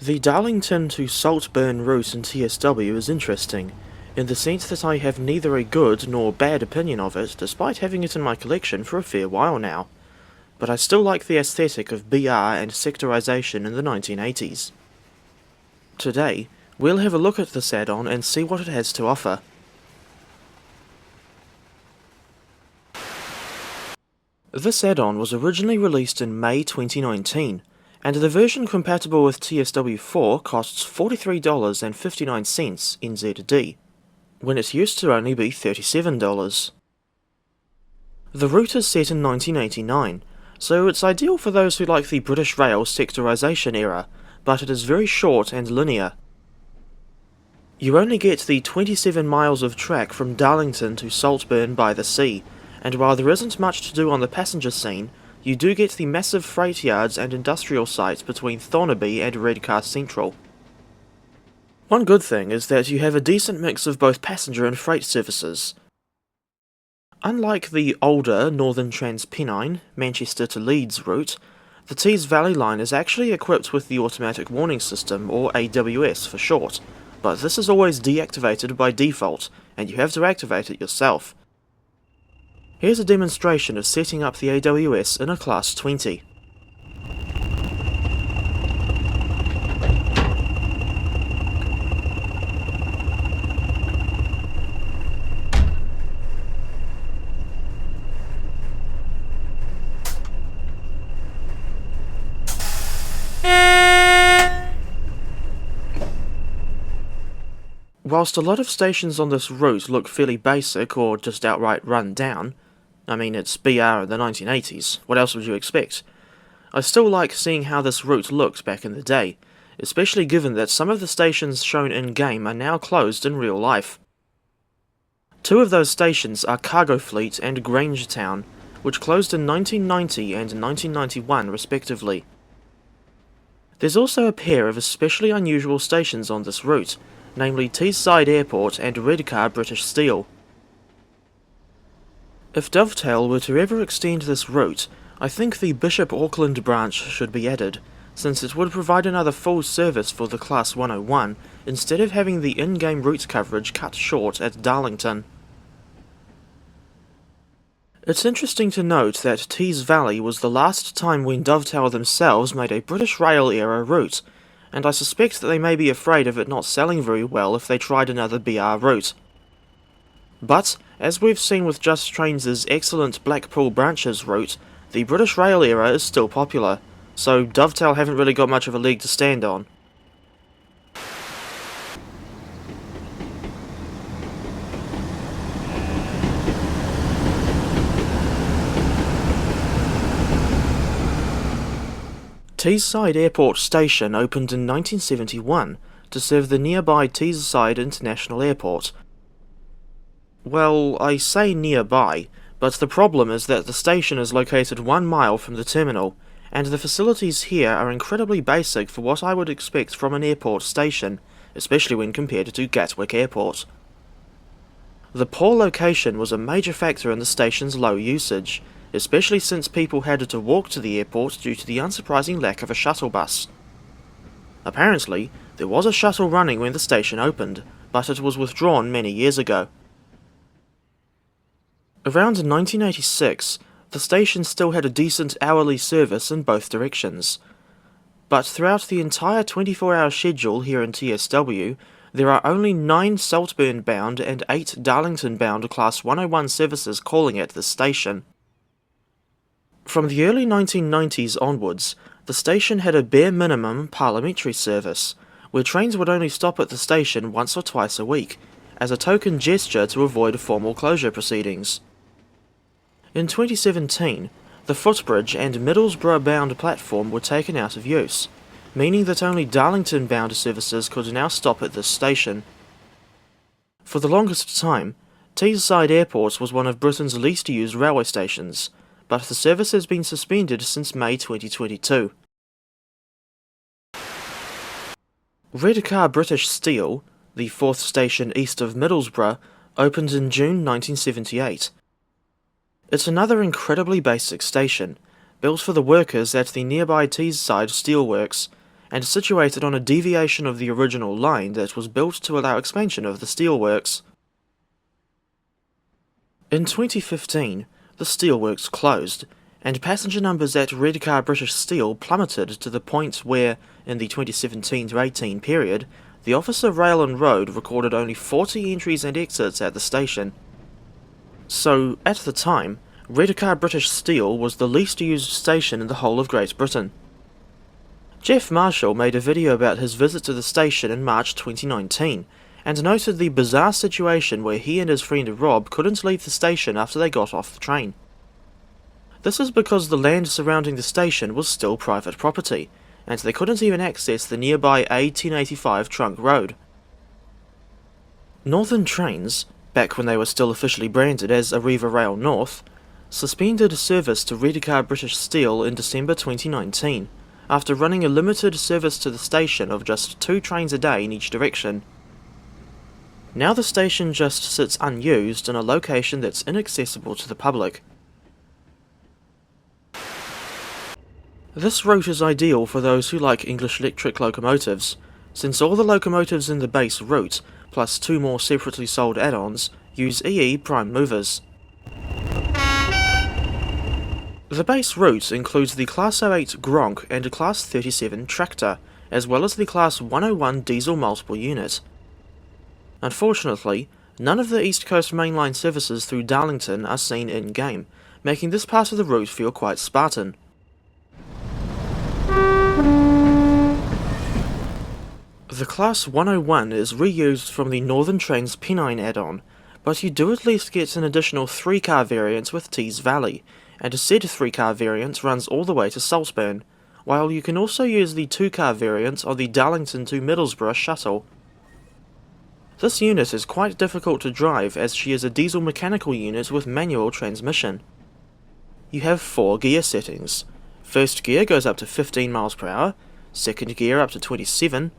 The Darlington to Saltburn route in TSW is interesting, in the sense that I have neither a good nor bad opinion of it, despite having it in my collection for a fair while now, but I still like the aesthetic of BR and sectorization in the 1980s. Today, we'll have a look at this add-on and see what it has to offer. This add-on was originally released in May 2019, and the version compatible with TSW4 costs $43.59 NZD, when it used to only be $37. The route is set in 1989, so it's ideal for those who like the British Rail sectorisation era, but it is very short and linear. You only get the 27 miles of track from Darlington to Saltburn-by-the-Sea, and while there isn't much to do on the passenger scene, you do get the massive freight yards and industrial sites between Thornaby and Redcar Central. One good thing is that you have a decent mix of both passenger and freight services. Unlike the older Northern Transpennine, Manchester to Leeds route, the Tees Valley line is actually equipped with the Automatic Warning System, or AWS for short, but this is always deactivated by default, and you have to activate it yourself. Here's a demonstration of setting up the AWS in a Class 20. Whilst a lot of stations on this route look fairly basic or just outright run down, I mean, it's BR in the 1980s, what else would you expect? I still like seeing how this route looked back in the day, especially given that some of the stations shown in-game are now closed in real life. Two of those stations are Cargo Fleet and Grangetown, which closed in 1990 and 1991 respectively. There's also a pair of especially unusual stations on this route, namely Teesside Airport and Redcar British Steel. If Dovetail were to ever extend this route, I think the Bishop Auckland branch should be added, since it would provide another full service for the Class 101, instead of having the in-game route coverage cut short at Darlington. It's interesting to note that Tees Valley was the last time when Dovetail themselves made a British Rail era route, and I suspect that they may be afraid of it not selling very well if they tried another BR route. But, as we've seen with Just Trains' excellent Blackpool Branches route, the British Rail era is still popular, so Dovetail haven't really got much of a leg to stand on. Teesside Airport Station opened in 1971 to serve the nearby Teesside International Airport. Well, I say nearby, but the problem is that the station is located 1 mile from the terminal, and the facilities here are incredibly basic for what I would expect from an airport station, especially when compared to Gatwick Airport. The poor location was a major factor in the station's low usage, especially since people had to walk to the airport due to the unsurprising lack of a shuttle bus. Apparently, there was a shuttle running when the station opened, but it was withdrawn many years ago. Around 1986, the station still had a decent hourly service in both directions. But throughout the entire 24-hour schedule here in TSW, there are only 9 Saltburn-bound and 8 Darlington-bound Class 101 services calling at this station. From the early 1990s onwards, the station had a bare minimum parliamentary service, where trains would only stop at the station once or twice a week, as a token gesture to avoid formal closure proceedings. In 2017, the footbridge and Middlesbrough-bound platform were taken out of use, meaning that only Darlington-bound services could now stop at this station. For the longest time, Teesside Airport was one of Britain's least used railway stations, but the service has been suspended since May 2022. Redcar British Steel, the 4th station east of Middlesbrough, opened in June 1978. It's another incredibly basic station, built for the workers at the nearby Teesside Steelworks, and situated on a deviation of the original line that was built to allow expansion of the steelworks. In 2015, the steelworks closed, and passenger numbers at Redcar British Steel plummeted to the point where, in the 2017-18 period, the Office of Rail and Road recorded only 40 entries and exits at the station. So, at the time, Redcar British Steel was the least used station in the whole of Great Britain. Jeff Marshall made a video about his visit to the station in March 2019, and noted the bizarre situation where he and his friend Rob couldn't leave the station after they got off the train. This is because the land surrounding the station was still private property, and they couldn't even access the nearby A1085 trunk road. Northern Trains, back when they were still officially branded as Arriva Rail North, suspended service to Redcar British Steel in December 2019, after running a limited service to the station of just 2 trains a day in each direction. Now the station just sits unused in a location that's inaccessible to the public. This route is ideal for those who like English electric locomotives, since all the locomotives in the base route, plus 2 more separately sold add-ons, use EE prime movers. The base route includes the Class 08 Gronk and a Class 37 Tractor, as well as the Class 101 diesel multiple unit. Unfortunately, none of the East Coast mainline services through Darlington are seen in-game, making this part of the route feel quite Spartan. The Class 101 is reused from the Northern Trains Pennine add-on, but you do at least get an additional 3-car variant with Tees Valley, and a said 3-car variant runs all the way to Saltburn, while you can also use the 2-car variant on the Darlington to Middlesbrough shuttle. This unit is quite difficult to drive as she is a diesel mechanical unit with manual transmission. You have 4 gear settings. First gear goes up to 15 miles per hour, second gear up to 27,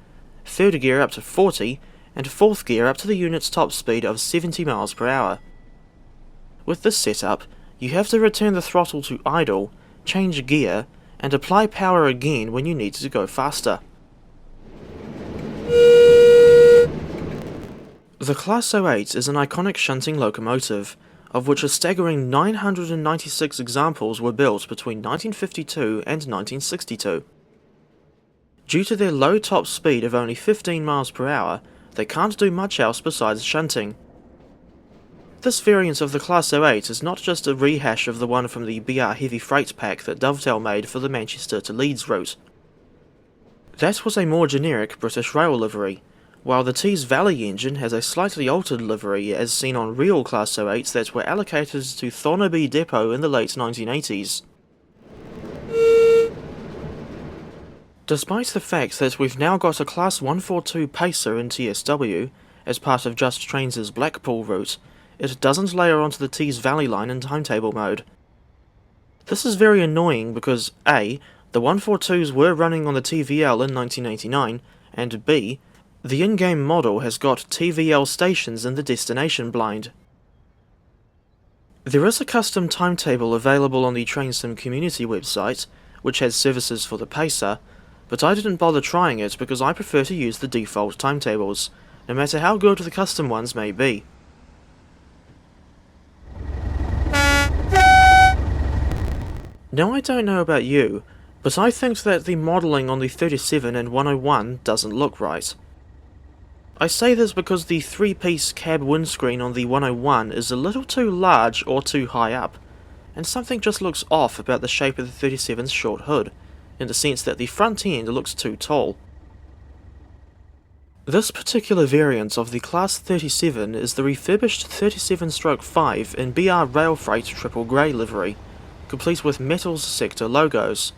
third gear up to 40, and fourth gear up to the unit's top speed of 70 miles per hour. With this setup, you have to return the throttle to idle, change gear, and apply power again when you need to go faster. The Class 08 is an iconic shunting locomotive, of which a staggering 996 examples were built between 1952 and 1962. Due to their low top speed of only 15 miles per hour, they can't do much else besides shunting. This variant of the Class 08 is not just a rehash of the one from the BR Heavy Freight pack that Dovetail made for the Manchester to Leeds route. That was a more generic British Rail livery, while the Tees Valley engine has a slightly altered livery as seen on real Class 08s that were allocated to Thornaby Depot in the late 1980s. Despite the fact that we've now got a Class 142 Pacer in TSW, as part of Just Trains' Blackpool route, it doesn't layer onto the Tees Valley line in timetable mode. This is very annoying because A, the 142s were running on the TVL in 1989, and B, the in-game model has got TVL stations in the destination blind. There is a custom timetable available on the TrainSim community website, which has services for the Pacer, but I didn't bother trying it because I prefer to use the default timetables, no matter how good the custom ones may be. Now I don't know about you, but I think that the modelling on the 37 and 101 doesn't look right. I say this because the 3-piece cab windscreen on the 101 is a little too large or too high up, and something just looks off about the shape of the 37's short hood, in the sense that the front end looks too tall. This particular variant of the Class 37 is the refurbished 37/5 in BR Rail Freight triple grey livery, complete with metals sector logos.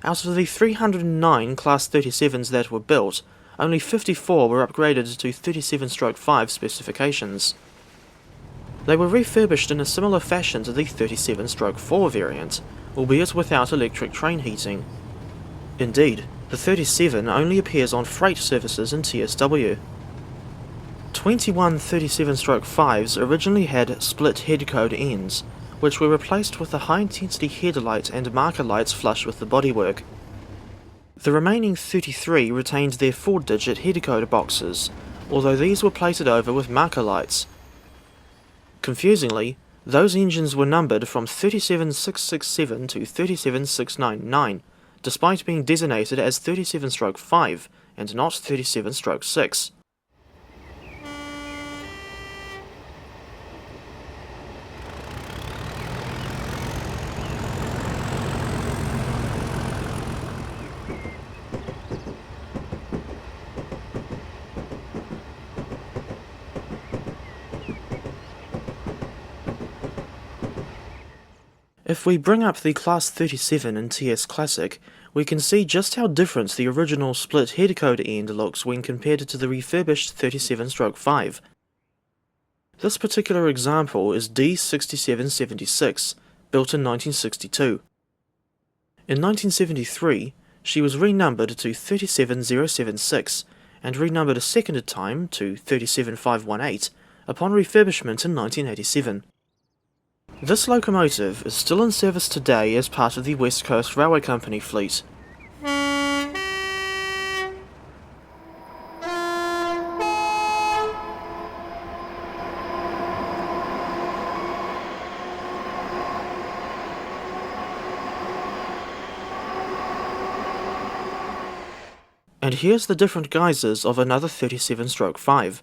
Out of the 309 Class 37s that were built, only 54 were upgraded to 37/5 specifications. They were refurbished in a similar fashion to the 37/4 variant, albeit without electric train heating. Indeed, the 37 only appears on freight services in TSW. 21 37/5s originally had split head code ends, which were replaced with the high-intensity headlight and marker lights flush with the bodywork. The remaining 33 retained their 4-digit header-coder boxes, although these were plated over with marker lights. Confusingly, those engines were numbered from 37667 to 37699, despite being designated as 37-5 and not 37-6. If we bring up the Class 37 in TS Classic, we can see just how different the original split header-code end looks when compared to the refurbished 37-5. This particular example is D6776, built in 1962. In 1973, she was renumbered to 37076 and renumbered a second time to 37518 upon refurbishment in 1987. This locomotive is still in service today as part of the West Coast Railway Company fleet. And here's the different guises of another 37-5.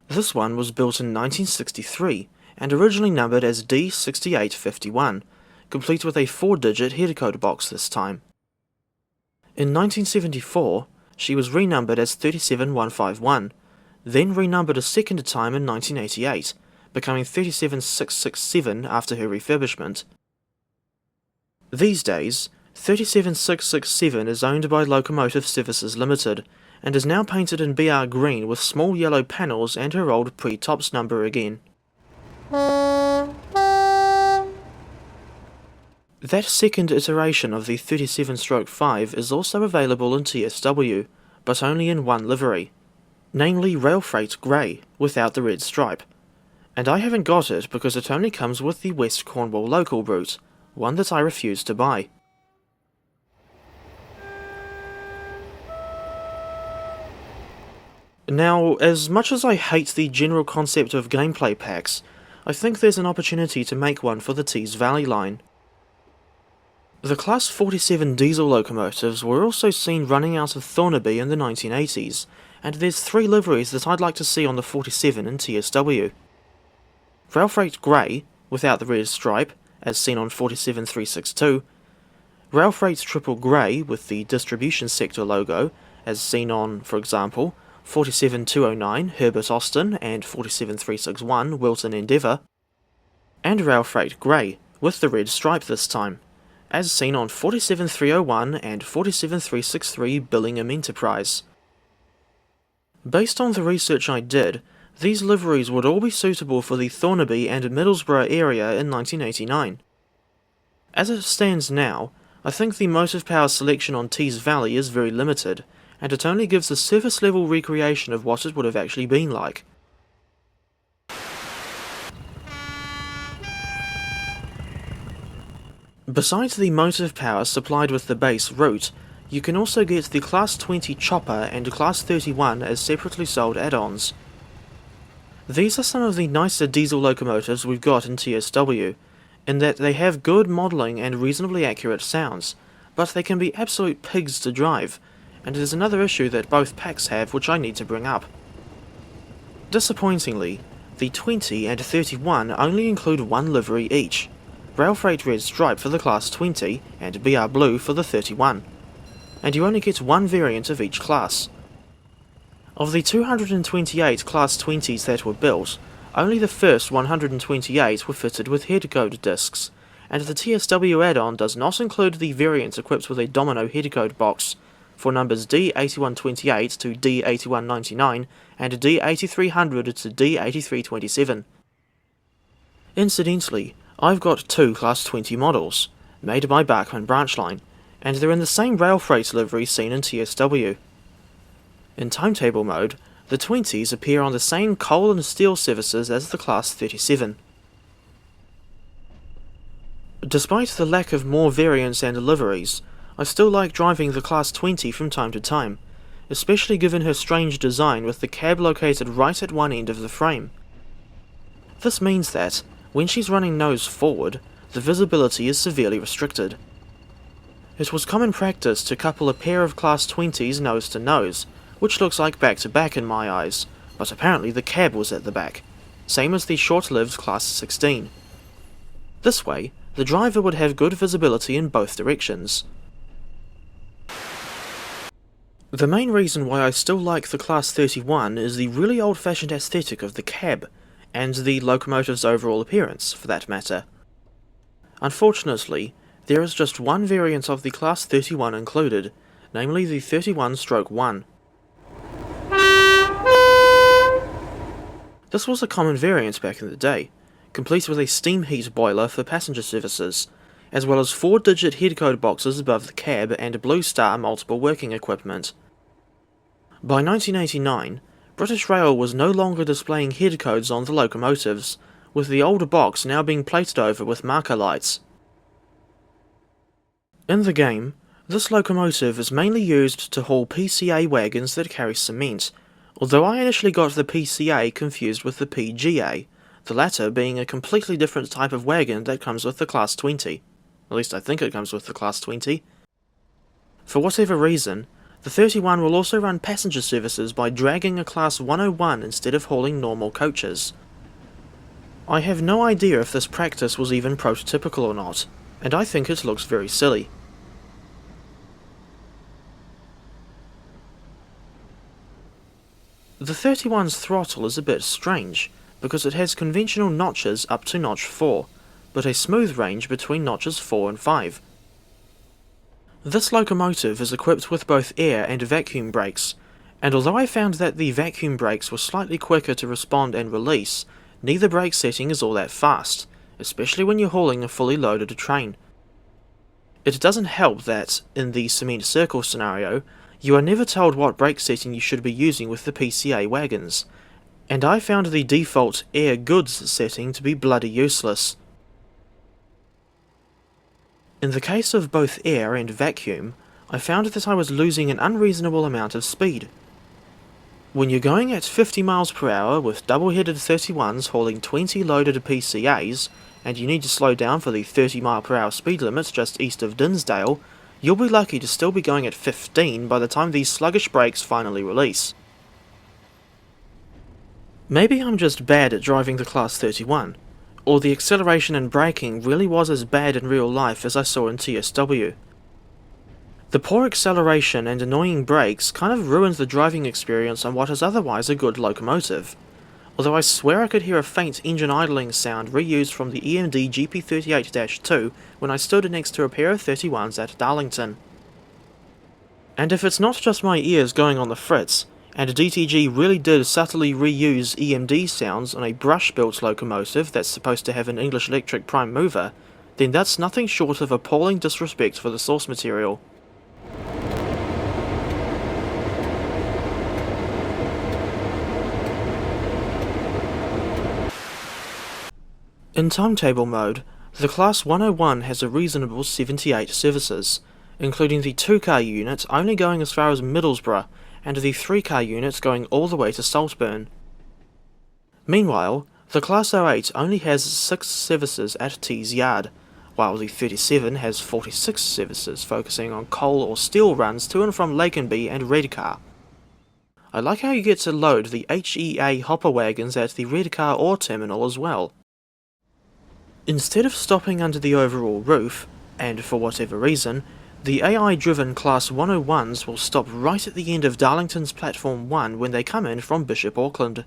This one was built in 1963, and originally numbered as D6851, complete with a 4-digit header-code box this time. In 1974, she was renumbered as 37151, then renumbered a second time in 1988, becoming 37667 after her refurbishment. These days, 37667 is owned by Locomotive Services Limited, and is now painted in BR green with small yellow panels and her old pre-tops number again. That second iteration of the 37-5 is also available in TSW, but only in one livery, namely Rail Freight Grey, without the red stripe. And I haven't got it because it only comes with the West Cornwall local route, one that I refused to buy. Now, as much as I hate the general concept of gameplay packs, I think there's an opportunity to make one for the Tees Valley line. The Class 47 diesel locomotives were also seen running out of Thornaby in the 1980s, and there's 3 liveries that I'd like to see on the 47 in TSW. Rail Freight Grey, without the red stripe, as seen on 47362, Rail Freight Triple Grey with the distribution sector logo, as seen on, for example, 47209 Herbert Austin and 47361 Wilton Endeavour, and Rail Freight Grey, with the red stripe this time, as seen on 47301 and 47363 Billingham Enterprise. Based on the research I did, these liveries would all be suitable for the Thornaby and Middlesbrough area in 1989. As it stands now, I think the motive power selection on Tees Valley is very limited, and it only gives a surface level recreation of what it would have actually been like. Besides the motive power supplied with the base route, you can also get the Class 20 Chopper and Class 31 as separately sold add-ons. These are some of the nicer diesel locomotives we've got in TSW, in that they have good modelling and reasonably accurate sounds, but they can be absolute pigs to drive, and there's another issue that both packs have which I need to bring up. Disappointingly, the 20 and 31 only include one livery each, Rail Freight Red Stripe for the Class 20 and BR Blue for the 31, and you only get one variant of each class. Of the 228 Class 20s that were built, only the first 128 were fitted with header-code discs, and the TSW add-on does not include the variants equipped with a Domino header-code box, for numbers D8128 to D8199 and D8300 to D8327. Incidentally, I've got 2 Class 20 models, made by Bachmann Branchline, and they're in the same rail freight livery seen in TSW. In timetable mode, the 20s appear on the same coal and steel services as the Class 37. Despite the lack of more variants and liveries, I still like driving the Class 20 from time to time, especially given her strange design with the cab located right at one end of the frame. This means that, when she's running nose forward, the visibility is severely restricted. It was common practice to couple a pair of Class 20s nose to nose, which looks like back to back in my eyes, but apparently the cab was at the back, same as the short-lived Class 16. This way, the driver would have good visibility in both directions. The main reason why I still like the Class 31 is the really old-fashioned aesthetic of the cab, and the locomotive's overall appearance, for that matter. Unfortunately, there is just one variant of the Class 31 included, namely the 31-1. This was a common variant back in the day, complete with a steam heat boiler for passenger services, as well as 4-digit headcode boxes above the cab and Blue Star multiple working equipment. By 1989, British Rail was no longer displaying headcodes on the locomotives, with the older box now being plated over with marker lights. In the game, this locomotive is mainly used to haul PCA wagons that carry cement, although I initially got the PCA confused with the PGA, the latter being a completely different type of wagon that comes with the Class 20. At least I think it comes with the Class 20. For whatever reason, the 31 will also run passenger services by dragging a Class 101 instead of hauling normal coaches. I have no idea if this practice was even prototypical or not, and I think it looks very silly. The 31's throttle is a bit strange, because it has conventional notches up to notch 4, but a smooth range between notches 4 and 5. This locomotive is equipped with both air and vacuum brakes, and although I found that the vacuum brakes were slightly quicker to respond and release, neither brake setting is all that fast, especially when you're hauling a fully loaded train. It doesn't help that, in the cement circle scenario, you are never told what brake setting you should be using with the PCA wagons, and I found the default air goods setting to be bloody useless. In the case of both air and vacuum, I found that I was losing an unreasonable amount of speed. When you're going at 50 miles per hour with double-headed 31s hauling 20 loaded PCAs, and you need to slow down for the 30 mile per hour speed limit just east of Dinsdale, you'll be lucky to still be going at 15 by the time these sluggish brakes finally release. Maybe I'm just bad at driving the Class 31, or the acceleration and braking really was as bad in real life as I saw in TSW. The poor acceleration and annoying brakes kind of ruined the driving experience on what is otherwise a good locomotive, although I swear I could hear a faint engine idling sound reused from the EMD GP38-2 when I stood next to a pair of 31s at Darlington. And if it's not just my ears going on the fritz, and DTG really did subtly reuse EMD sounds on a brush-built locomotive that's supposed to have an English electric prime mover, then that's nothing short of appalling disrespect for the source material. In timetable mode, the Class 101 has a reasonable 78 services, including the 2-car unit only going as far as Middlesbrough, and the 3-car unit going all the way to Saltburn. Meanwhile, the Class 08 only has 6 services at Tees Yard, while the 37 has 46 services focusing on coal or steel runs to and from Lakenby and Redcar. I like how you get to load the HEA hopper wagons at the Redcar ore terminal as well. Instead of stopping under the overall roof, and for whatever reason, the AI-driven Class 101s will stop right at the end of Darlington's Platform 1 when they come in from Bishop Auckland.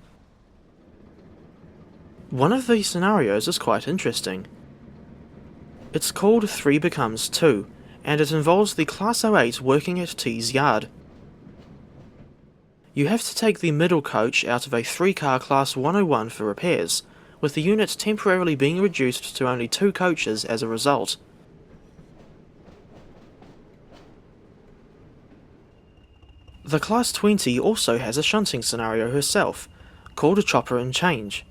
One of these scenarios is quite interesting. It's called 3 Becomes 2, and it involves the Class 08 working at Tees Yard. You have to take the middle coach out of a 3-car Class 101 for repairs, with the unit temporarily being reduced to only 2 coaches as a result. The Class 20 also has a shunting scenario herself, called a chopper and change.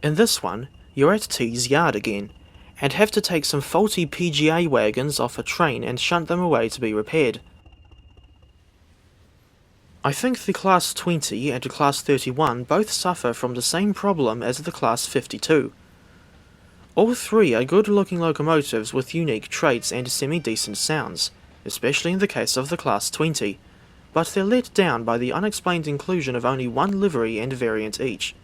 In this one, you're at Tees Yard again, and have to take some faulty PGA wagons off a train and shunt them away to be repaired. I think the Class 20 and Class 31 both suffer from the same problem as the Class 52. All three are good-looking locomotives with unique traits and semi-decent sounds, especially in the case of the Class 20, but they're let down by the unexplained inclusion of only one livery and variant each.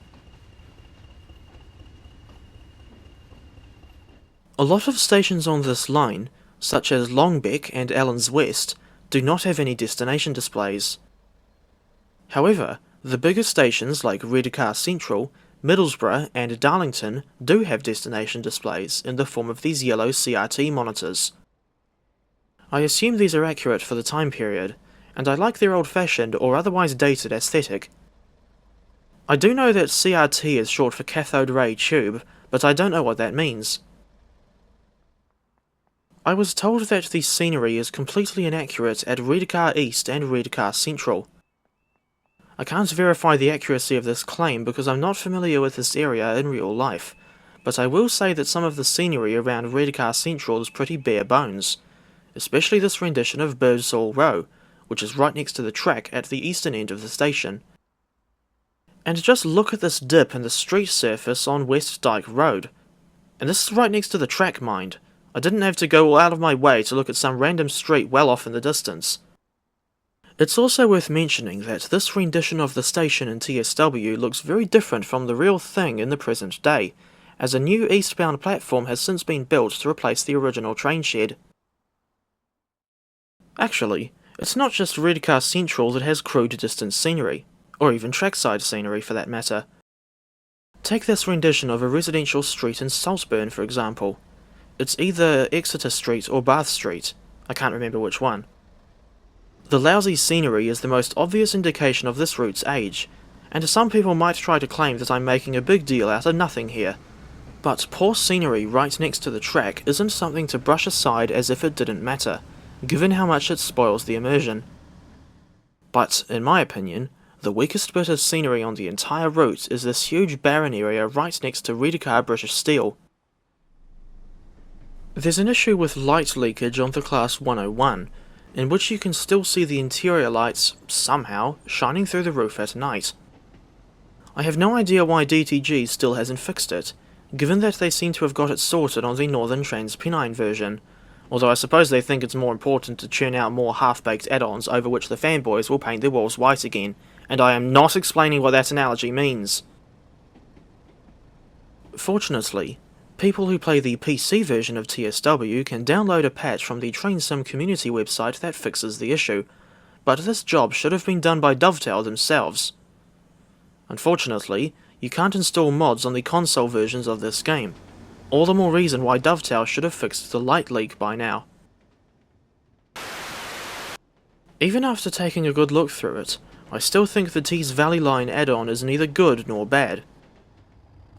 A lot of stations on this line, such as Longbeck and Allens West, do not have any destination displays. However, the bigger stations like Redcar Central, Middlesbrough and Darlington do have destination displays in the form of these yellow CRT monitors. I assume these are accurate for the time period, and I like their old-fashioned or otherwise dated aesthetic. I do know that CRT is short for cathode ray tube, but I don't know what that means. I was told that the scenery is completely inaccurate at Redcar East and Redcar Central. I can't verify the accuracy of this claim because I'm not familiar with this area in real life, but I will say that some of the scenery around Redcar Central is pretty bare bones, especially this rendition of Birdsall Row, which is right next to the track at the eastern end of the station. And just look at this dip in the street surface on West Dyke Road. And this is right next to the track, mind. I didn't have to go all out of my way to look at some random street well off in the distance. It's also worth mentioning that this rendition of the station in TSW looks very different from the real thing in the present day, as a new eastbound platform has since been built to replace the original train shed. Actually, it's not just Redcar Central that has crude distance scenery, or even trackside scenery for that matter. Take this rendition of a residential street in Saltburn, for example. It's either Exeter Street or Bath Street, I can't remember which one. The lousy scenery is the most obvious indication of this route's age, and some people might try to claim that I'm making a big deal out of nothing here. But poor scenery right next to the track isn't something to brush aside as if it didn't matter, given how much it spoils the immersion. But, in my opinion, the weakest bit of scenery on the entire route is this huge barren area right next to Redcar British Steel. There's an issue with light leakage on the Class 101, in which you can still see the interior lights, somehow, shining through the roof at night. I have no idea why DTG still hasn't fixed it, given that they seem to have got it sorted on the Northern Transpennine version, although I suppose they think it's more important to churn out more half-baked add-ons over which the fanboys will paint their walls white again, and I am not explaining what that analogy means. Fortunately, people who play the PC version of TSW can download a patch from the TrainSim community website that fixes the issue, but this job should have been done by Dovetail themselves. Unfortunately, you can't install mods on the console versions of this game, all the more reason why Dovetail should have fixed the light leak by now. Even after taking a good look through it, I still think the Tees Valley Line add-on is neither good nor bad.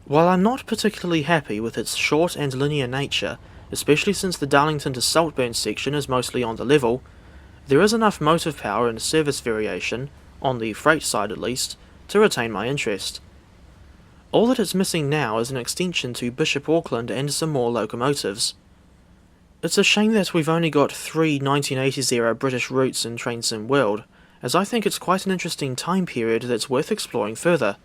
While I'm not particularly happy with its short and linear nature, especially since the Darlington to Saltburn section is mostly on the level, there is enough motive power and service variation, on the freight side at least, to retain my interest. All that it's missing now is an extension to Bishop Auckland and some more locomotives. It's a shame that we've only got 3 1980s-era British routes in TrainSim World, as I think it's quite an interesting time period that's worth exploring further.